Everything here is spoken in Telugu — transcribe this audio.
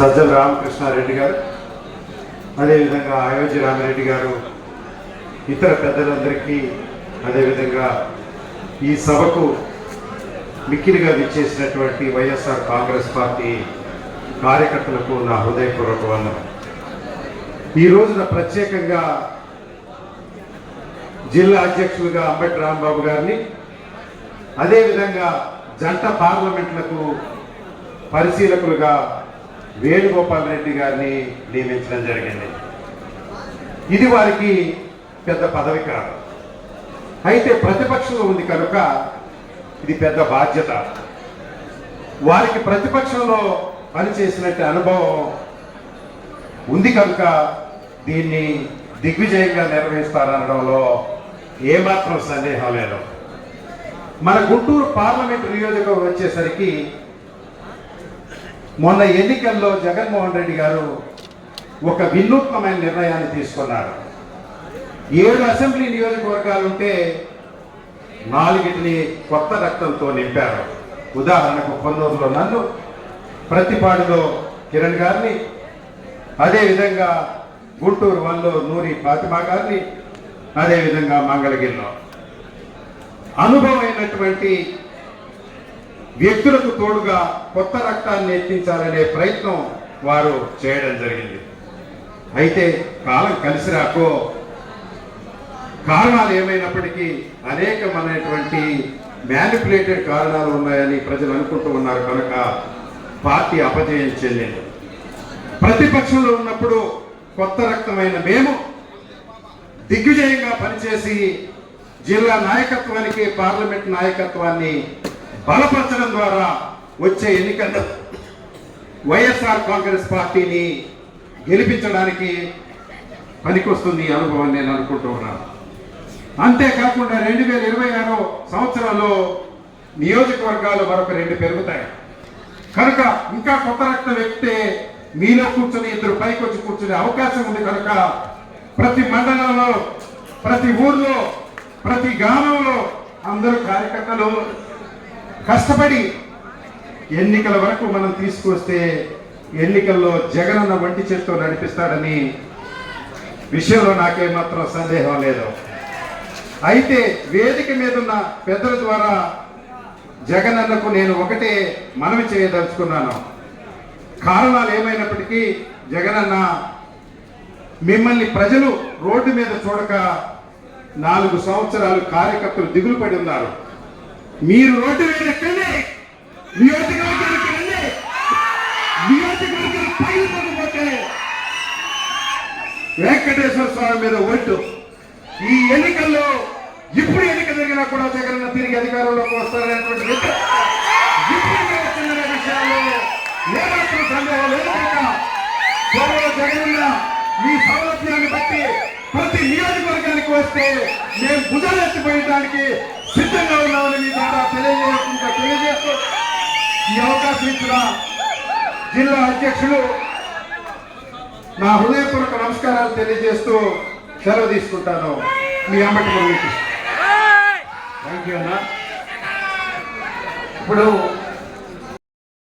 సజ్జల రామకృష్ణారెడ్డి గారు, అదేవిధంగా అయోధ్య రామిరెడ్డి గారు, ఇతర పెద్దలందరికీ, అదేవిధంగా ఈ సభకు మిక్కిలిగా విచ్చేసినటువంటి వైఎస్ఆర్ కాంగ్రెస్ పార్టీ కార్యకర్తలకు నా హృదయపూర్వక వందనం. ఈ రోజున ప్రత్యేకంగా జిల్లా అధ్యక్షులుగా అంబటి రాంబాబు గారిని, అదేవిధంగా జంట పార్లమెంట్లకు పరిశీలకులుగా వేణుగోపాల్ రెడ్డి గారిని నియమించడం జరిగింది. ఇది వారికి పెద్ద పదవి కాదు, అయితే ప్రతిపక్షంలో ఉంది కనుక ఇది పెద్ద బాధ్యత. వారికి ప్రతిపక్షంలో పనిచేసినట్టు అనుభవం ఉంది కనుక దీన్ని దిగ్విజయంగా నిర్వహిస్తారనడంలో ఏమాత్రం సందేహం లేదు. మన గుంటూరు పార్లమెంటు నియోజకవర్గం వచ్చేసరికి మొన్న ఎన్నికల్లో జగన్మోహన్ రెడ్డి గారు ఒక వినూత్నమైన నిర్ణయాన్ని తీసుకున్నారు. 7 అసెంబ్లీ నియోజకవర్గాలు ఉంటే 4 కొత్త రక్తంతో నింపారు. ఉదాహరణకు కొన్నూరులో నన్ను, ప్రతిపాడులో కిరణ్ గారిని, అదేవిధంగా గుంటూరు 1లో నూరి ఫాతిమా గారిని, అదేవిధంగా మంగళగిరిలో అనుభవమైనటువంటి వ్యక్తులకు తోడుగా కొత్త రక్తాన్ని ఎత్తించాలనే ప్రయత్నం వారు చేయడం జరిగింది. అయితే కాలం కలిసి రాకో కారణాలు ఏమైనప్పటికీ అనేకమైనటువంటి మ్యానిపులేటెడ్ కారణాలు ఉన్నాయని ప్రజలు అనుకుంటూ ఉన్నారు కనుక పార్టీ అపజయం చెందింది. ప్రతిపక్షంలో ఉన్నప్పుడు కొత్త రక్తమైన మేము దిగ్విజయంగా పనిచేసి జిల్లా నాయకత్వానికి, పార్లమెంట్ నాయకత్వాన్ని బలపరచడం ద్వారా వచ్చే ఎన్నికల్లో వైఎస్ఆర్ కాంగ్రెస్ పార్టీని గెలిపించడానికి పనికొస్తుంది అనుభవం నేను అనుకుంటూ ఉన్నాను. అంతేకాకుండా 2026 సంవత్సరంలో నియోజకవర్గాలు మరొక 2 పెరుగుతాయి కనుక ఇంకా కొత్త రక్తం ఎక్కితే మీలో కూర్చొని 2 పైకి వచ్చి కూర్చునే అవకాశం ఉంది కనుక ప్రతి మండలంలో, ప్రతి ఊర్లో, ప్రతి గ్రామంలో అందరూ కార్యకర్తలు కష్టపడి ఎన్నికల వరకు మనం తీసుకొస్తే ఎన్నికల్లో జగనన్న వంటి చేత్తో నడిపిస్తాడని విషయంలో నాకేమాత్రం సందేహం లేదు. అయితే వేదిక మీద ఉన్న పెద్దల ద్వారా జగనన్నకు నేను ఒకటే మనవి చేయదలుచుకున్నాను. కారణాలు ఏమైనప్పటికీ జగనన్న మిమ్మల్ని ప్రజలు రోడ్డు మీద చూడక 4 సంవత్సరాలు కార్యకర్తలు దిగులు పడి ఉన్నారు. మీరు రోడ్డు మీద ఎక్కండి, నియోజకవర్గానికి రండి, నియోజకవర్గాలు పైపోతే వెంకటేశ్వర స్వామి మీద ఓటు. ఈ ఎన్నికల్లో ఇప్పుడు ఎన్నిక జరిగినా కూడా జగనన్న తిరిగి అధికారంలోకి వస్తారనేటువంటి విషయాల్లో ఏమాత్రం సందేహం లేదు. త్వరలో జగనన్న మీ సౌలభ్యాన్ని బట్టి ప్రతి నియోజకవర్గానికి వస్తే మేము భుజాలు ఎత్తిపోయడానికి సిద్ధంగా ఉన్నామని మీ ద్వారా తెలియజేస్తూ ఈ అవకాశం ఇచ్చిన జిల్లా అధ్యక్షులు నా హృదయపూర్వక నమస్కారాలు తెలియజేస్తూ సెలవు తీసుకుంటాను. మీ అంబటి మురళీకృష్ణ. థ్యాంక్ యూ అన్న. ఇప్పుడు